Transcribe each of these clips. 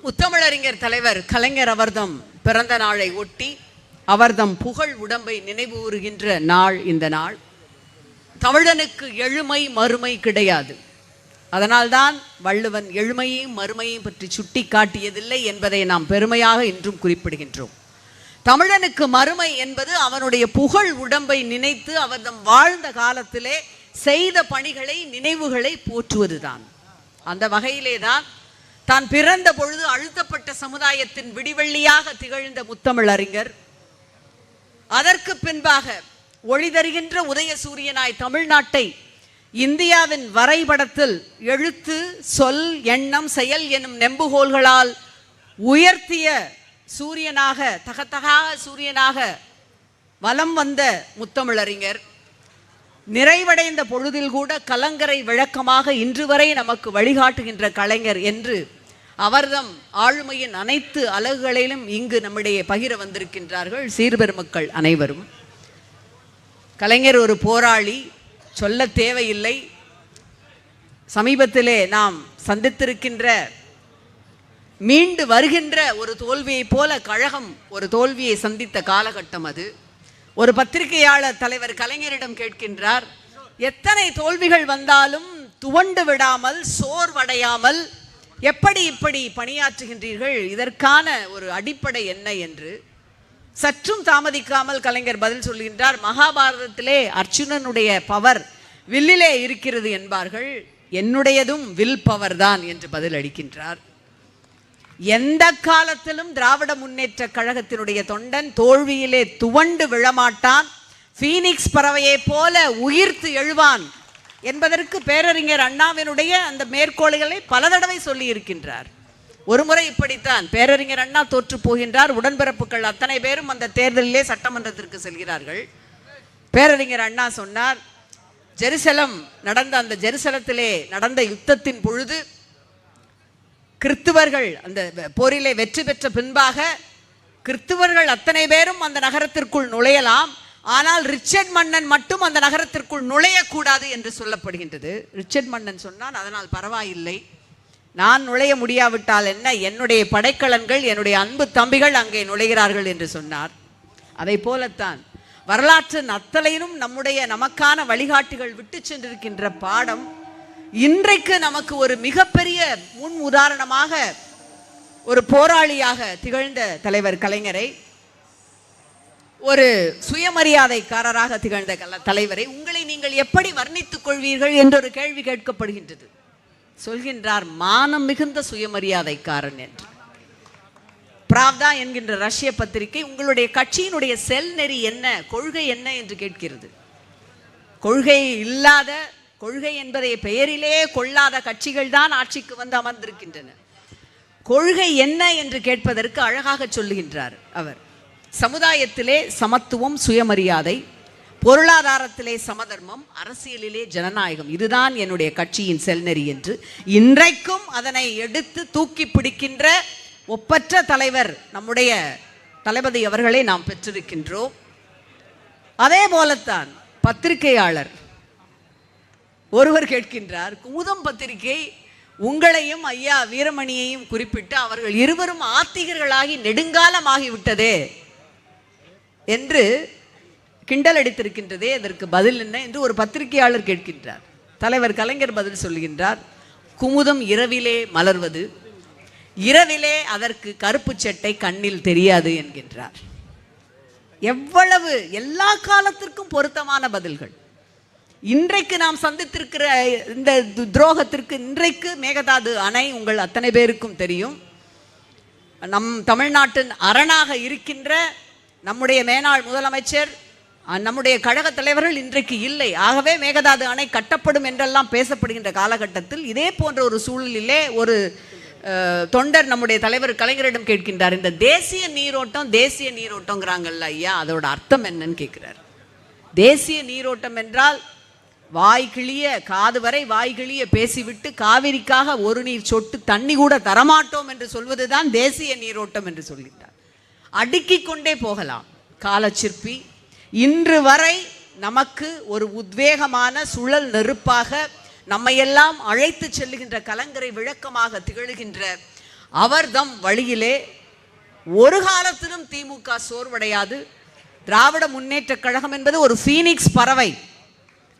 முத்தமிழறிஞர் தலைவர் கலைஞர் அவர்தம் பிறந்த நாளை ஒட்டி அவர்தம் புகழ் உடம்பை நினைவுறுகின்ற நாள் இந்த நாள். தமிழனுக்கு எழுமை மறுமை கிடையாது. அதனால்தான் வள்ளுவன் எழுமையையும் மறுமையையும் பற்றி சுட்டி காட்டியதில்லை என்பதை நாம் பெருமையாக இன்றும் குறிப்பிடுகின்றோம். தமிழனுக்கு மறுமை என்பது அவனுடைய புகழ் உடம்பை நினைத்து அவர்தம் வாழ்ந்த காலத்திலே செய்த பணிகளை நினைவுகளை போற்றுவதுதான். அந்த வகையிலே தான் தான் பிறந்த பொழுது அழுத்தப்பட்ட சமுதாயத்தின் விடிவெள்ளியாக திகழ்ந்த முத்தமிழறிஞர் அதற்கு பின்பாக ஒளிதருகின்ற உதய சூரியனாய் தமிழ்நாட்டை இந்தியாவின் வரைபடத்தில் எழுத்து, சொல், எண்ணம், செயல் எனும் நெம்புகோல்களால் உயர்த்திய சூரியனாக தகத்தகாக சூரியனாக வலம் வந்த முத்தமிழறிஞர் நிறைவடைந்த பொழுதில் கூட கலங்கரை விளக்கமாக இன்று வரை நமக்கு வழிகாட்டுகின்ற கலைஞர் என்று அவர்தம் ஆளுமையின் அனைத்து அலகுகளிலும் இங்கு நம்மிடையே பகிர வந்திருக்கின்றார்கள் சீர்பெருமக்கள் அனைவரும். கலைஞர் ஒரு போராளி, சொல்ல தேவையில்லை. சமீபத்திலே நாம் சந்தித்திருக்கின்ற மீண்டு வருகின்ற ஒரு தோல்வியை போல கழகம் ஒரு தோல்வியை சந்தித்த காலகட்டம் அது. ஒரு பத்திரிகையாளர் தலைவர் கலைஞரிடம் கேட்கின்றார், எத்தனை தோல்விகள் வந்தாலும் துவண்டு விடாமல் சோர்வடையாமல் எப்படி இப்படி பணியாற்றுகின்றீர்கள், இதற்கான ஒரு அடிப்படை என்ன என்று. சற்றும் தாமதிக்காமல் கலைஞர் பதில் சொல்கின்றார், மகாபாரதத்திலே அர்ஜுனனுடைய பவர் வில்லிலே இருக்கிறது என்பார்கள், என்னுடையதும் வில் பவர் தான் என்று பதில் அளிக்கின்றார். எந்த காலத்திலும் திராவிட முன்னேற்ற கழகத்தினுடைய தொண்டன் தோல்வியிலே துவண்டு விழமாட்டான், பீனிக்ஸ் பறவையை போல உயிர்த்து எழுவான் என்பதற்கு பேரறிஞர் அண்ணாவினுடைய அந்த மேற்கோள்களை பல தடவை சொல்லி இருக்கின்றார். ஒருமுறை இப்படித்தான் பேரறிஞர் அண்ணா தோற்று போகின்றார். உடன்பிறப்புகள் அத்தனை பேரும் அந்த தேர்தலிலே சட்டமன்றத்திற்கு செல்கிறார்கள். பேரறிஞர் அண்ணா சொன்னார், ஜெருசலம் நடந்த அந்த ஜெருசலத்திலே நடந்த யுத்தத்தின் பொழுது கிறிஸ்துவர்கள் அந்த போரிலே வெற்றி பெற்ற பின்பாக கிறிஸ்துவர்கள் அத்தனை பேரும் அந்த நகரத்திற்குள் நுழையலாம், ஆனால் ரிச்சர்ட் மன்னன் மட்டும் அந்த நகரத்திற்குள் நுழையக்கூடாது என்று சொல்லப்படுகின்றது. ரிச்சர்ட் மன்னன் சொன்னான், அதனால் பரவாயில்லை, நான் நுழைய முடியாவிட்டால் என்ன, என்னுடைய படைக்கலன்கள் என்னுடைய அன்பு தம்பிகள் அங்கே நுழைகிறார்கள் என்று சொன்னார். அதை போலத்தான் வரலாற்றின் அத்தனையிலும் நம்முடைய நமக்கான வழிகாட்டிகள் விட்டு சென்றிருக்கின்ற பாடம் இன்றைக்கு நமக்கு ஒரு மிகப்பெரிய முன் உதாரணமாக ஒரு போராளியாக திகழ்ந்த தலைவர் கலைஞரை, ஒரு சுயமரியாதைக்காரராக திகழ்ந்த தலைவரை உங்களை நீங்கள் எப்படி வர்ணித்துக் கொள்வீர்கள் என்ற ஒரு கேள்வி கேட்கப்படுகின்றது. சொல்கின்றார், மானம் மிகுந்த சுயமரியாதைக்காரன் என்று. பிராவ்தா என்கின்ற ரஷ்ய பத்திரிகை உங்களுடைய கட்சியினுடைய செல் நெறி என்ன, கொள்கை என்ன என்று கேட்கிறது. கொள்கை இல்லாத, கொள்கை என்பதை பெயரிலே கொள்ளாத கட்சிகள் தான் ஆட்சிக்கு வந்து அமர்ந்திருக்கின்றன. கொள்கை என்ன என்று கேட்பதற்கு அழகாக சொல்லுகின்றார் அவர். சமுதாயத்திலே சமத்துவம், சுயமரியாதை, பொருளாதாரத்திலே சமதர்மம், அரசியலிலே ஜனநாயகம், இதுதான் என்னுடைய கட்சியின் செல்நெறி என்று இன்றைக்கும் அதனை எடுத்து தூக்கி பிடிக்கின்ற ஒப்பற்ற தலைவர் நம்முடைய தளபதி அவர்களை நாம் பெற்றிருக்கின்றோம். அதே போலத்தான் பத்திரிகையாளர் ஒருவர் கேட்கின்றார், குமுதம் பத்திரிகை உங்களையும் ஐயா வீரமணியையும் குறிப்பிட்டு அவர்கள் இருவரும் ஆத்திகர்களாகி நெடுங்காலமாகிவிட்டதே என்று கிண்டல் அடித்திருக்கின்றதே, அதற்கு பதில் என்ன என்று ஒரு பத்திரிகையாளர் கேட்கின்றார். தலைவர் கலைஞர் பதில் சொல்கின்றார், குமுதம் இரவிலே மலர்வது, இரவிலே அதற்கு கருப்பு சட்டை கண்ணில் தெரியாது என்கின்றார். எவ்வளவு எல்லா காலத்திற்கும் பொருத்தமான பதில்கள். இன்றைக்கு நாம் சந்தித்திருக்கிற இந்த துரோகத்திற்கு இன்றைக்கு மேகதாது அணை உங்கள் அத்தனை பேருக்கும் தெரியும். நம் தமிழ்நாட்டின் அரணாக இருக்கின்ற நம்முடைய மேனாள் முதலமைச்சர், நம்முடைய கழக தலைவர்கள் இன்றைக்கு இல்லை. ஆகவே மேகதாது அணை கட்டப்படும் என்றெல்லாம் பேசப்படுகின்ற காலகட்டத்தில் இதே போன்ற ஒரு சூழலிலே ஒரு தொண்டர் நம்முடைய தலைவர் கலைஞரிடம் கேட்கின்றார், இந்த தேசிய நீரோட்டம் தேசிய நீரோட்டங்கிறாங்கல்ல ஐயா, அதோட அர்த்தம் என்னன்னு கேட்கிறார். தேசிய நீரோட்டம் என்றால் வாய்கிழிய, காது வரை வாய்கிழிய பேசிவிட்டு காவிரிக்காக ஒரு நீர் சொட்டு தண்ணி கூட தரமாட்டோம் என்று சொல்வதுதான் தேசிய நீரோட்டம் என்று சொல்கின்றார். அடுக்கிக் கொண்டே போகலாம். காலச்சிற்பி இன்று வரை நமக்கு ஒரு உத்வேகமான சுழல் நெருப்பாக நம்மையெல்லாம் அழைத்து செல்லுகின்ற கலங்கரை விளக்கமாக திகழ்கின்ற அவர் தம் வழியிலே ஒரு காலத்திலும் திமுக சோர்வடையாது. திராவிட முன்னேற்ற கழகம் என்பது ஒரு ஃபீனிக்ஸ் பறவை.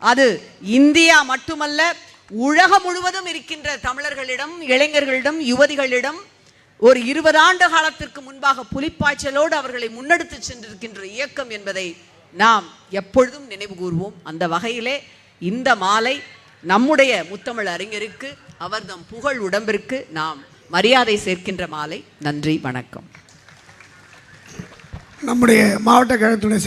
அது இந்தியா மட்டுமல்ல, உலகம் முழுவதும் இருக்கின்ற தமிழர்களிடம், இளைஞர்களிடம், யுவதிகளிடம் ஒரு 20 ஆண்டு காலத்திற்கு முன்பாக புலிப்பாய்ச்சலோடு அவர்களை முன்னெடுத்து சென்றிருக்கின்ற இயக்கம் என்பதை நாம் எப்பொழுதும் நினைவு கூறுவோம். அந்த வகையிலே இந்த மாலை நம்முடைய முத்தமிழ் அறிஞருக்கு, அவர் தம் புகழ் உடம்பிற்கு நாம் மரியாதை சேர்க்கின்ற மாலை. நன்றி, வணக்கம். நம்முடைய மாவட்ட கழகத்துடைய